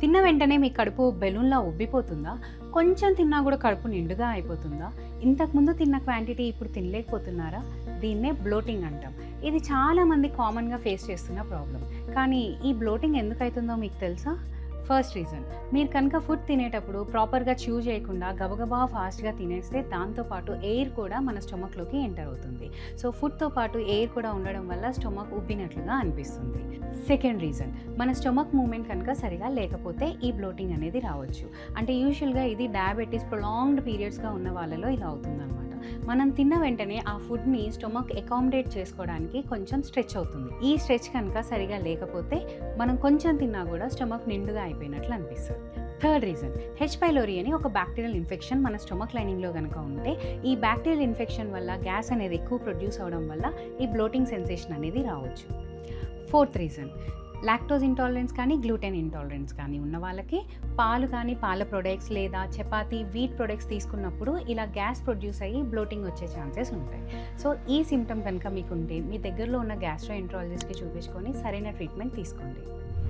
తిన్న వెంటనే మీ కడుపు బెలూన్‌లా ఉబ్బిపోతుందా? కొంచెం తిన్నా గూడా కడుపు నిండుగా అయిపోతుందా? ఇంతకుముందు తిన్న క్వాంటిటీ ఇప్పుడు తినలేకపోతున్నారా? దీన్నే బ్లోటింగ్ అంటాం. ఇది చాలామంది కామన్‌గా ఫేస్ చేస్తున్న ప్రాబ్లమ్. కానీ ఈ బ్లోటింగ్ ఎందుకైతుందో మీకు తెలుసా? ఫస్ట్ రీజన్, మీరు కనుక ఫుడ్ తినేటప్పుడు ప్రాపర్‌గా చ్యూ చేయకుండా గబగబా ఫాస్ట్‌గా తినేస్తే దాంతో పాటు ఎయిర్ కూడా మన స్టొమక్‌లోకి ఎంటర్ అవుతుంది. సో ఫుడ్‌తో పాటు ఎయిర్ కూడా ఉండడం వల్ల స్టొమక్ ఉబ్బినట్లుగా అనిపిస్తుంది. సెకండ్ రీజన్, మన స్టొమక్ మూవ్‌మెంట్ కనుక సరిగా లేకపోతే ఈ బ్లోటింగ్ అనేది రావచ్చు. అంటే యూజువల్‌గా ఇది డయాబెటిస్ ప్రొలాంగ్డ్ పీరియడ్స్‌గా ఉన్న వాళ్ళలో ఇలా అవుతుందనమాట. మనం తిన్న వెంటనే ఆ ఫుడ్‌ని స్టొమక్ అకామిడేట్ చేసుకోవడానికి కొంచెం స్ట్రెచ్ అవుతుంది. ఈ స్ట్రెచ్ కనుక సరిగా లేకపోతే మనం కొంచెం తిన్నా కూడా స్టొమక్ నిండుగా అయిపోయినట్లు అనిపిస్తుంది. థర్డ్ రీజన్, హెచ్ పైలోరీ అని ఒక బ్యాక్టీరియల్ ఇన్ఫెక్షన్ మన స్టొమక్ లైనింగ్లో కనుక ఉంటే ఈ బ్యాక్టీరియల్ ఇన్ఫెక్షన్ వల్ల గ్యాస్ అనేది ఎక్కువ ప్రొడ్యూస్ అవ్వడం వల్ల ఈ బ్లోటింగ్ సెన్సేషన్ అనేది రావచ్చు. ఫోర్త్ రీజన్, లాక్టోజ్ ఇంటాలరెన్స్ కానీ గ్లూటెన్ ఇంటాలరెన్స్ కానీ ఉన్న వాళ్ళకి పాలు కానీ పాల ప్రొడక్ట్స్ లేదా చపాతీ వీట్ ప్రొడక్ట్స్ తీసుకున్నప్పుడు ఇలా గ్యాస్ ప్రొడ్యూస్ అయ్యి బ్లోటింగ్ వచ్చే ఛాన్సెస్ ఉంటాయి. సో ఈ సిమ్టమ్ కనుక మీకుంటే మీ దగ్గరలో ఉన్న గ్యాస్ట్రోఎంట్రాలజిస్ట్కి చూపించుకొని సరైన ట్రీట్మెంట్ తీసుకోండి.